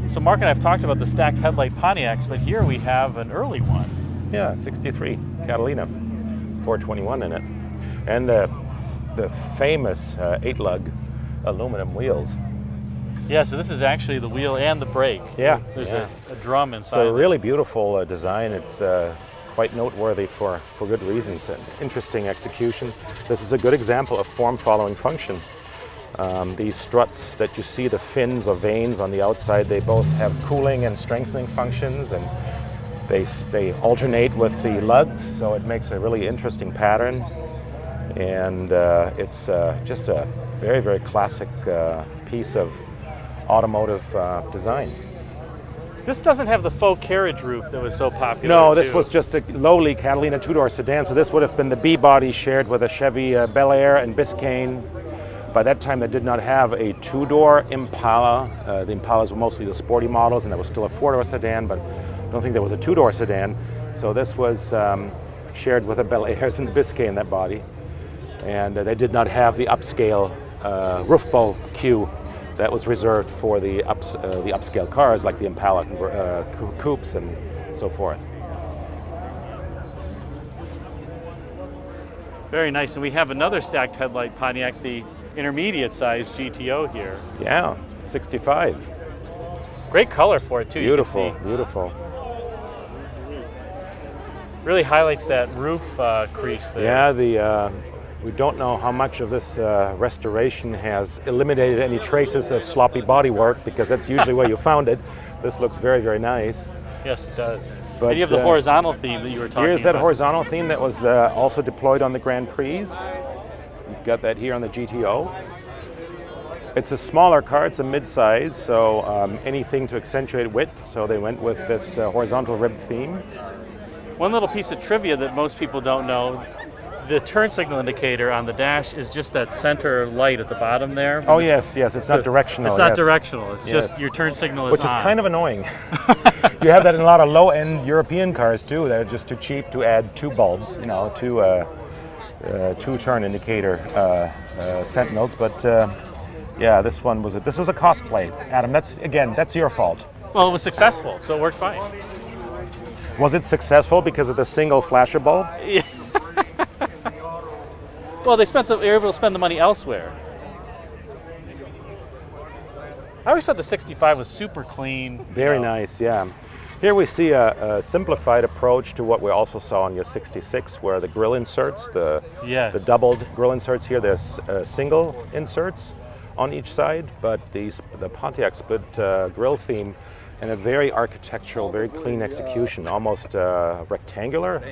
So Mark and I have talked about the stacked headlight Pontiacs, but here we have an early one. Yeah, 63 Catalina, 421 in it. And the famous 8-lug aluminum wheels. Yeah, so this is actually the wheel and the brake. Yeah. There's a drum inside. It's a really beautiful design. It's quite noteworthy for good reasons. An interesting execution. This is a good example of form following function. These struts that you see, the fins or vanes on the outside, they both have cooling and strengthening functions, and they alternate with the lugs, so it makes a really interesting pattern. And it's just a very, very classic piece of automotive design. This doesn't have the faux carriage roof that was so popular. No, this was just a lowly Catalina two-door sedan, so this would have been the B-body shared with a Chevy Bel Air and Biscayne. By that time, they did not have a two-door Impala. The Impalas were mostly the sporty models, and there was still a four-door sedan, but I don't think there was a two-door sedan. So this was shared with a Bel Airs and the Biscayne, that body. And they did not have the upscale roof bow queue that was reserved for the upscale cars like the Impala coupes and so forth. Very nice. And we have another stacked headlight Pontiac, the intermediate size GTO here. Yeah, 65. Great color for it too. Beautiful, you can see. beautiful. Really highlights that roof crease there. Yeah, we don't know how much of this restoration has eliminated any traces of sloppy bodywork, because that's usually where you found it. This looks very, very nice. Yes, it does. But, and you have the horizontal theme that you were talking about. Here's that horizontal theme that was also deployed on the Grand Prix. You've got that here on the GTO. It's a smaller car, it's a mid-size, so anything to accentuate width, so they went with this horizontal rib theme. One little piece of trivia that most people don't know, the turn signal indicator on the dash is just that center light at the bottom there. Oh yes, it's not directional. It's not directional, it's just your turn signal is Which is on. kind of annoying. You have that in a lot of low-end European cars too. They're just too cheap to add two bulbs, two turn indicator sentinels. But yeah, this was a cosplay. Adam, that's your fault. Well, it was successful, so it worked fine. Was it successful because of the single flasher bulb? Yeah. Well, they were able to spend the money elsewhere. I always thought the 65 was super clean. Very nice, yeah. Here we see a simplified approach to what we also saw on your 66, where the grille inserts, the doubled grille inserts here, there's single inserts on each side, but the Pontiac split grille theme and a very architectural, very clean execution, almost rectangular,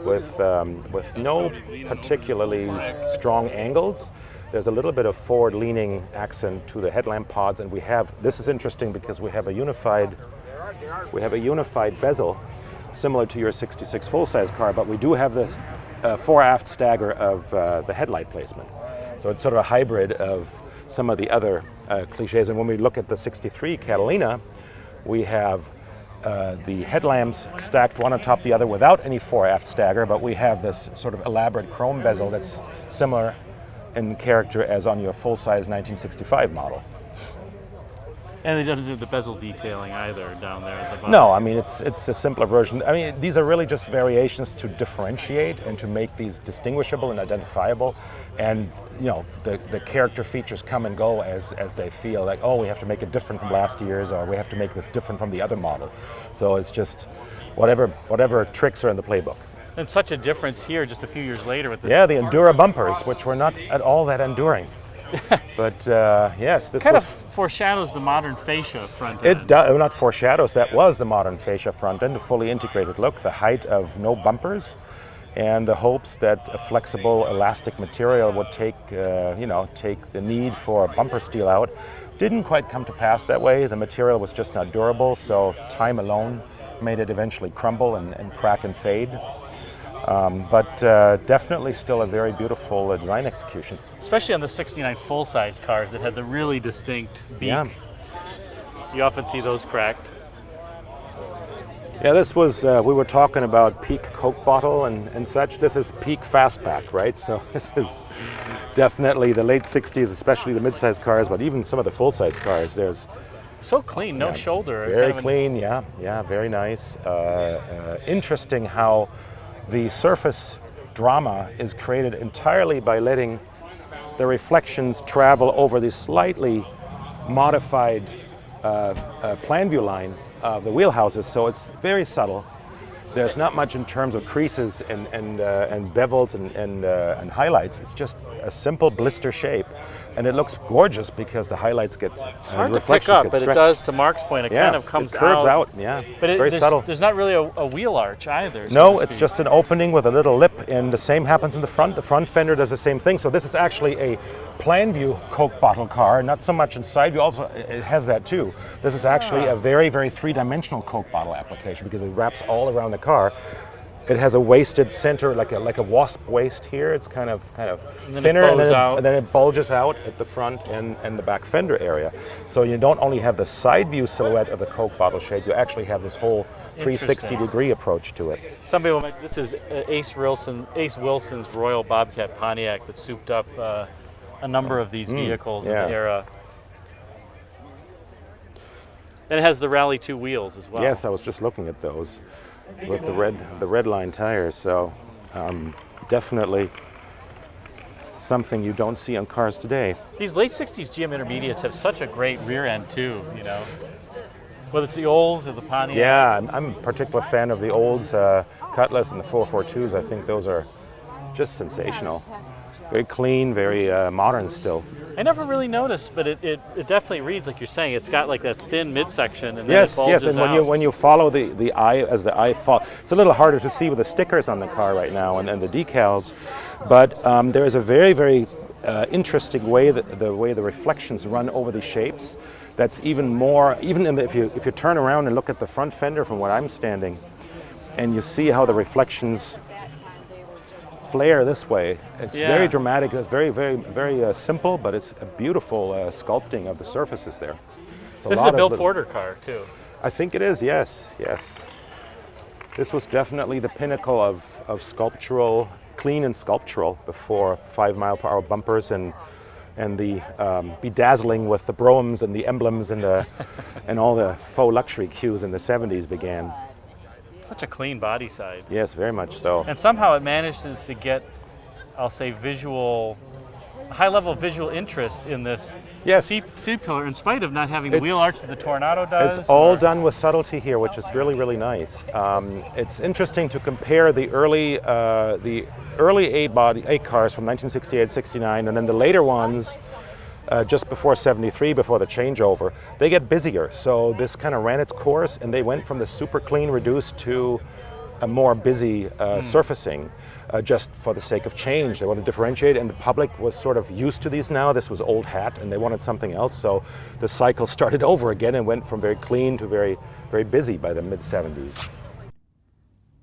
with no particularly strong angles. There's a little bit of forward-leaning accent to the headlamp pods, and this is interesting because we have a unified bezel, similar to your 66 full-size car, but we do have the fore-aft stagger of the headlight placement. So it's sort of a hybrid of some of the other cliches. And when we look at the 63 Catalina, we have the headlamps stacked one on top of the other without any fore-aft stagger, but we have this sort of elaborate chrome bezel that's similar in character as on your full-size 1965 model. And it doesn't have the bezel detailing either down there at the bottom. No, I mean, it's a simpler version. I mean, these are really just variations to differentiate and to make these distinguishable and identifiable. And, the character features come and go as they feel like, oh, we have to make it different from last year's, or we have to make this different from the other model. So it's just whatever tricks are in the playbook. And such a difference here just a few years later with the... Yeah, the Endura bumpers, which were not at all that enduring. But yes, this kind of foreshadows the modern fascia front end. It does, not foreshadows, that was the modern fascia front end, a fully integrated look, the height of no bumpers, and the hopes that a flexible, elastic material would take the need for bumper steel out. Didn't quite come to pass that way. The material was just not durable, so time alone made it eventually crumble and crack and fade. But definitely still a very beautiful design execution. Especially on the 69 full-size cars that had the really distinct beak. Yeah. You often see those cracked. Yeah, this was, we were talking about peak Coke bottle and such. This is peak fastback, right? So this is definitely the late 60s, especially the mid-size cars, but even some of the full-size cars. There's So clean, no shoulder. Very clean, yeah, very nice. Interesting how the surface drama is created entirely by letting the reflections travel over the slightly modified plan view line of the wheelhouses, so it's very subtle. There's not much in terms of creases and bevels and highlights. It's just a simple blister shape, and it looks gorgeous because the highlights get it's hard to pick up, but it does. To Mark's point, it kind of comes it curves out. Yeah, but very subtle. There's not really a wheel arch either. No, it's just an opening with a little lip, and the same happens in the front. The front fender does the same thing. So this is actually a plan view Coke bottle car, not so much in side view. Also, it has that too. This is actually a very, very three-dimensional Coke bottle application because it wraps all around the car. It has a waisted center, like a wasp waist here. It's kind of thinner, and then it bulges out at the front and the back fender area. So you don't only have the side view silhouette of the Coke bottle shape, you actually have this whole 360-degree approach to it. Some people might, this is Ace Wilson's Royal Bobcat Pontiac that souped up a number of these vehicles in the era. And it has the Rally 2 wheels as well. Yes, I was just looking at those with the red line tires. So definitely something you don't see on cars today. These late 60s GM Intermediates have such a great rear end too, you know. Whether it's the Olds or the Pontiac. Yeah, I'm a particular fan of the Olds, Cutlass and the 442s. I think those are just sensational. Very clean, very modern still. I never really noticed, but it definitely reads like you're saying. It's got like that thin midsection, and then it bulges and out. when you follow the eye as the eye falls, it's a little harder to see with the stickers on the car right now and the decals, but there is a very, very interesting way that the way the reflections run over the shapes. That's even more, if you turn around and look at the front fender from where I'm standing, and you see how the reflections flare this way. It's very dramatic. It's very, very, very simple, but it's a beautiful sculpting of the surfaces there. This is a Bill Porter car too. I think it is. Yes. This was definitely the pinnacle of sculptural, clean and sculptural before 5-mile-per-hour bumpers and the bedazzling with the bromes and the emblems and the and all the faux luxury cues in the 70s began. Such a clean body side. Yes, very much so. And somehow it manages to get, I'll say, high-level visual interest in this seat pillar, in spite of not having the wheel arch that the Tornado does. It's all done with subtlety here, which is really, really nice. It's interesting to compare the early A cars from 1968, 69, and then the later ones just before 73, before the changeover. They get busier, so this kind of ran its course, and they went from the super clean reduced to a more busy surfacing, just for the sake of change. They want to differentiate, and the public was sort of used to these now. This was old hat, and they wanted something else, so the cycle started over again and went from very clean to very, very busy by the mid-70s.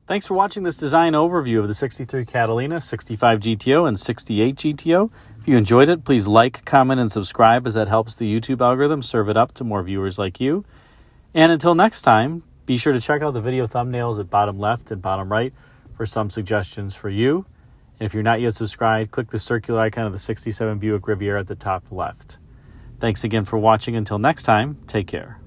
Thanks for watching this design overview of the 63 Catalina, 65 GTO, and 68 GTO. If you enjoyed it, please like, comment, and subscribe, as that helps the YouTube algorithm serve it up to more viewers like you. And until next time, be sure to check out the video thumbnails at bottom left and bottom right for some suggestions for you. And if you're not yet subscribed, click the circular icon of the 67 Buick Riviera at the top left. Thanks again for watching. Until next time, take care.